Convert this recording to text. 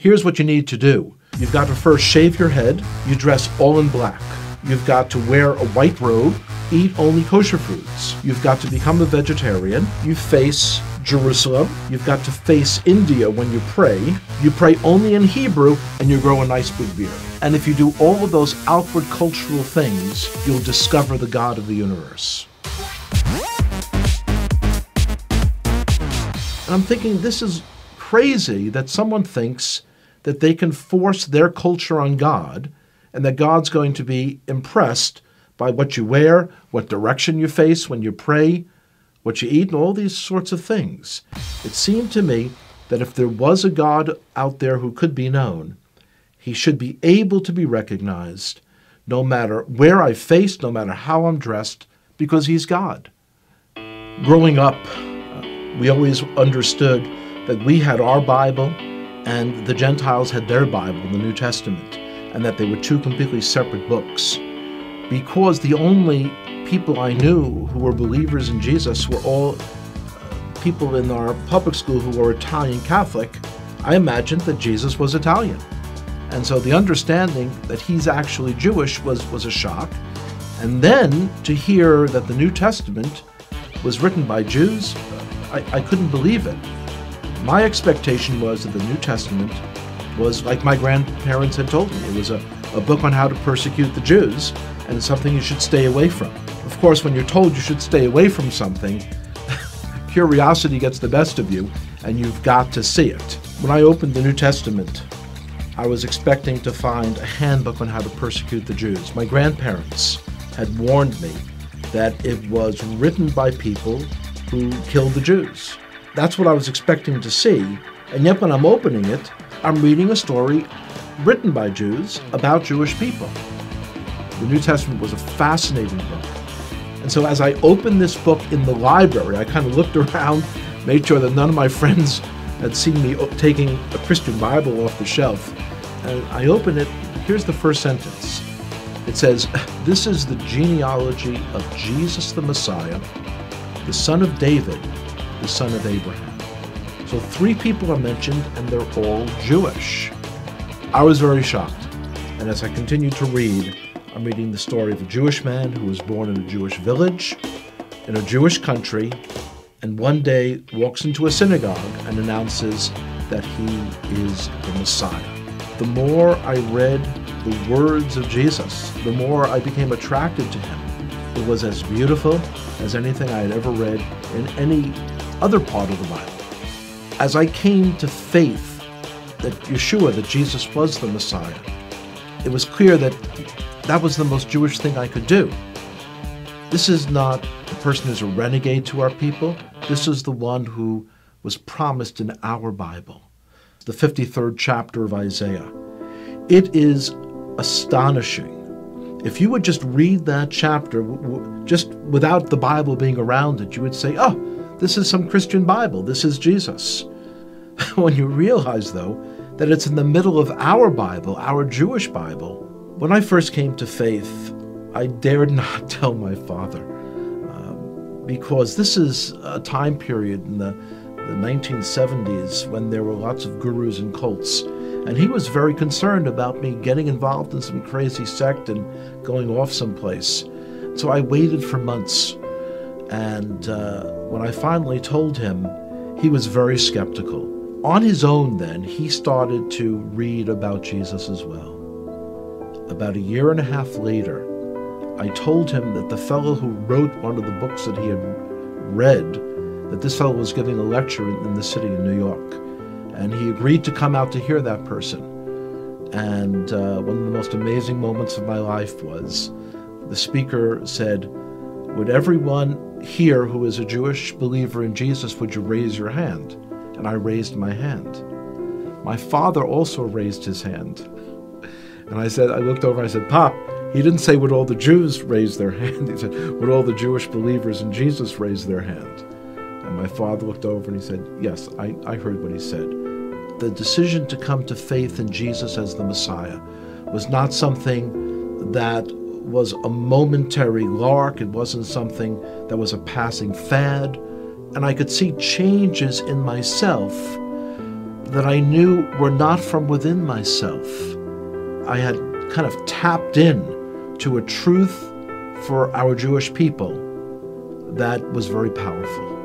Here's what you need to do. You've got to first shave your head. You dress all in black. You've got to wear a white robe, eat only kosher foods. You've got to become a vegetarian. You face Jerusalem. You've got to face India when you pray. You pray only in Hebrew, and you grow a nice big beard. And if you do all of those outward cultural things, you'll discover the God of the universe. And I'm thinking, this is crazy that someone thinks that they can force their culture on God, and that God's going to be impressed by what you wear, what direction you face when you pray, what you eat, and all these sorts of things. It seemed to me that if there was a God out there who could be known, he should be able to be recognized no matter where I face, no matter how I'm dressed, because he's God. Growing up, we always understood that we had our Bible and the Gentiles had their Bible, the New Testament, and that they were two completely separate books. Because the only people I knew who were believers in Jesus were all people in our public school who were Italian Catholic, I imagined that Jesus was Italian. And so the understanding that he's actually Jewish was a shock. And then to hear that the New Testament was written by Jews, I couldn't believe it. My expectation was that the New Testament was like my grandparents had told me. It was a book on how to persecute the Jews, and it's something you should stay away from. Of course, when you're told you should stay away from something, curiosity gets the best of you, and you've got to see it. When I opened the New Testament, I was expecting to find a handbook on how to persecute the Jews. My grandparents had warned me that it was written by people who killed the Jews. That's what I was expecting to see, and yet when I'm opening it, I'm reading a story written by Jews about Jewish people. The New Testament was a fascinating book. And so as I opened this book in the library, I kind of looked around, made sure that none of my friends had seen me taking a Christian Bible off the shelf. And I opened it. Here's the first sentence. It says, "This is the genealogy of Jesus the Messiah, the son of David, the son of Abraham." So 3 people are mentioned, and they're all Jewish. I was very shocked. And as I continued to read, I'm reading the story of a Jewish man who was born in a Jewish village, in a Jewish country, and one day walks into a synagogue and announces that he is the Messiah. The more I read the words of Jesus, the more I became attracted to him. It was as beautiful as anything I had ever read in any other part of the Bible. As I came to faith that Yeshua, that Jesus was the Messiah, it was clear that that was the most Jewish thing I could do. This is not the person who's a renegade to our people. This is the one who was promised in our Bible, the 53rd chapter of Isaiah. It is astonishing. If you would just read that chapter, just without the Bible being around it, you would say, oh, this is some Christian Bible. This is Jesus. When you realize, though, that it's in the middle of our Bible, our Jewish Bible. When I first came to faith, I dared not tell my father, because this is a time period in the 1970s when there were lots of gurus and cults, and he was very concerned about me getting involved in some crazy sect and going off someplace. So I waited for months, and when I finally told him, he was very skeptical. On his own then, he started to read about Jesus as well. About 1.5 years later, I told him that the fellow who wrote one of the books that he had read, that this fellow was giving a lecture in the city of New York. And he agreed to come out to hear that person. And one of the most amazing moments of my life was the speaker said, "Would everyone here who is a Jewish believer in Jesus, would you raise your hand?" And I raised my hand. My father also raised his hand. And I looked over and I said, "Pop," he didn't say would all the Jews raise their hand. He said, would all the Jewish believers in Jesus raise their hand? And my father looked over and he said, yes, I heard what he said. The decision to come to faith in Jesus as the Messiah was not something that was a momentary lark. It wasn't something that was a passing fad. And I could see changes in myself that I knew were not from within myself. I had kind of tapped in to a truth for our Jewish people that was very powerful.